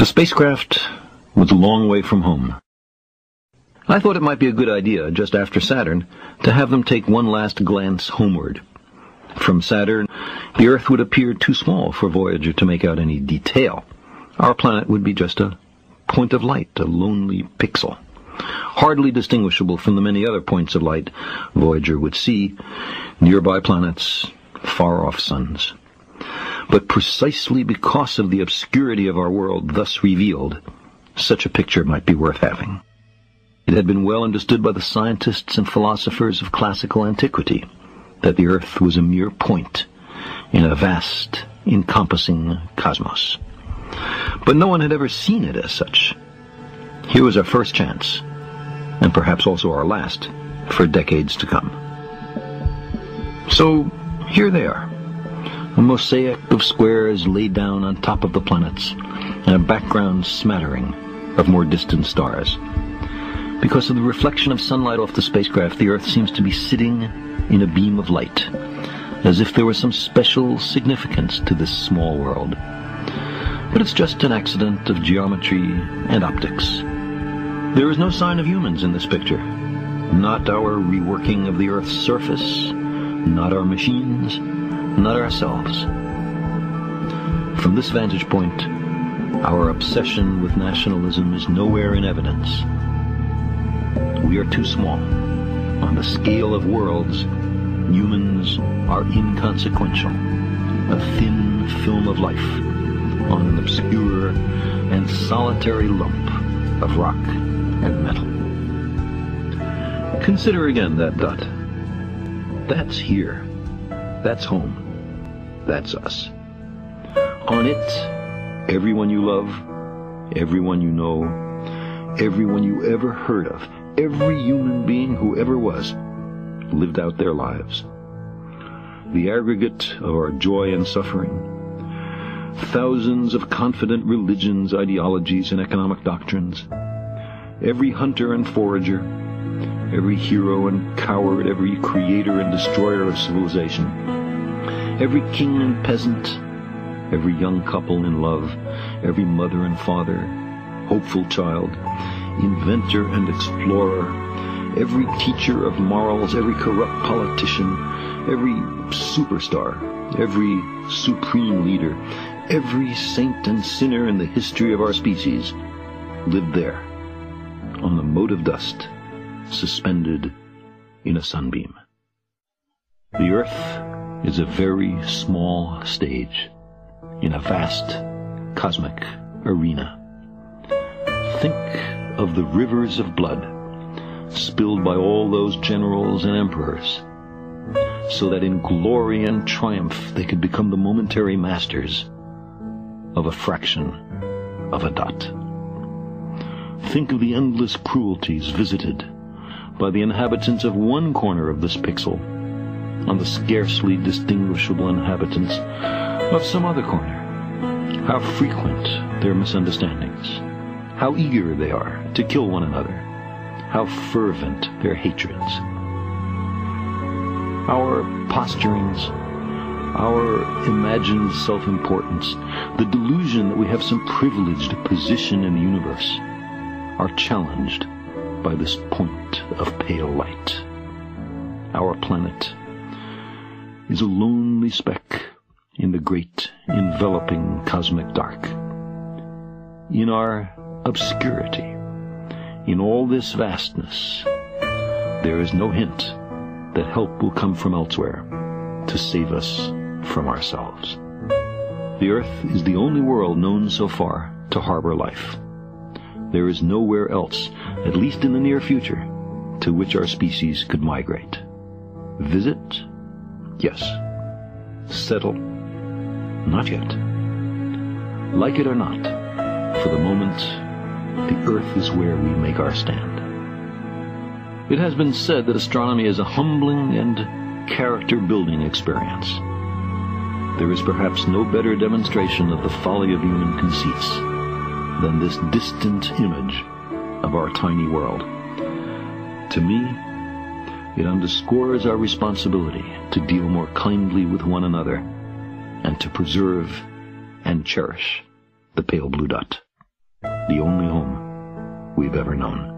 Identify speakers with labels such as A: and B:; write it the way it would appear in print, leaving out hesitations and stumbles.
A: The spacecraft was a long way from home. I thought it might be a good idea, just after Saturn, to have them take one last glance homeward. From Saturn, the Earth would appear too small for Voyager to make out any detail. Our planet would be just a point of light, a lonely pixel, hardly distinguishable from the many other points of light Voyager would see, nearby planets, far-off suns. But precisely because of the obscurity of our world thus revealed, such a picture might be worth having. It had been well understood by the scientists and philosophers of classical antiquity that the Earth was a mere point in a vast, encompassing cosmos. But no one had ever seen it as such. Here was our first chance, and perhaps also our last, for decades to come. So, here they are, a mosaic of squares laid down on top of the planets, and a background smattering of more distant stars. Because of the reflection of sunlight off the spacecraft, the Earth seems to be sitting in a beam of light, as if there was some special significance to this small world. But it's just an accident of geometry and optics. There is no sign of humans in this picture. Not our reworking of the Earth's surface, not our machines, not ourselves. From this vantage point, our obsession with nationalism is nowhere in evidence. We are too small. On the scale of worlds, humans are inconsequential, a thin film of life on an obscure and solitary lump of rock and metal. Consider again that dot. That's here. That's home. That's us. On it, everyone you love, everyone you know, everyone you ever heard of, every human being who ever was, lived out their lives. The aggregate of our joy and suffering, thousands of confident religions, ideologies, and economic doctrines, every hunter and forager, every hero and coward, every creator and destroyer of civilization, every king and peasant, every young couple in love, every mother and father, hopeful child, inventor and explorer, every teacher of morals, every corrupt politician, every superstar, every supreme leader, every saint and sinner in the history of our species lived there, on the mote of dust, suspended in a sunbeam. The Earth is a very small stage in a vast cosmic arena. Think of the rivers of blood spilled by all those generals and emperors, so that in glory and triumph they could become the momentary masters of a fraction of a dot. Think of the endless cruelties visited by the inhabitants of one corner of this pixel on the scarcely distinguishable inhabitants of some other corner. How frequent their misunderstandings, how eager they are to kill one another, how fervent their hatreds. Our posturings, our imagined self-importance, the delusion that we have some privileged position in the universe, are challenged by this point of pale light. Our planet is a lonely speck in the great enveloping cosmic dark. In our obscurity, in all this vastness, there is no hint that help will come from elsewhere to save us from ourselves. The Earth is the only world known so far to harbor life. There is nowhere else, at least in the near future, to which our species could migrate. Visit? Yes. Settle? Not yet. Like it or not, for the moment, the Earth is where we make our stand. It has been said that astronomy is a humbling and character-building experience. There is perhaps no better demonstration of the folly of human conceits than this distant image of our tiny world. To me, it underscores our responsibility to deal more kindly with one another and to preserve and cherish the pale blue dot. the only home we've ever known.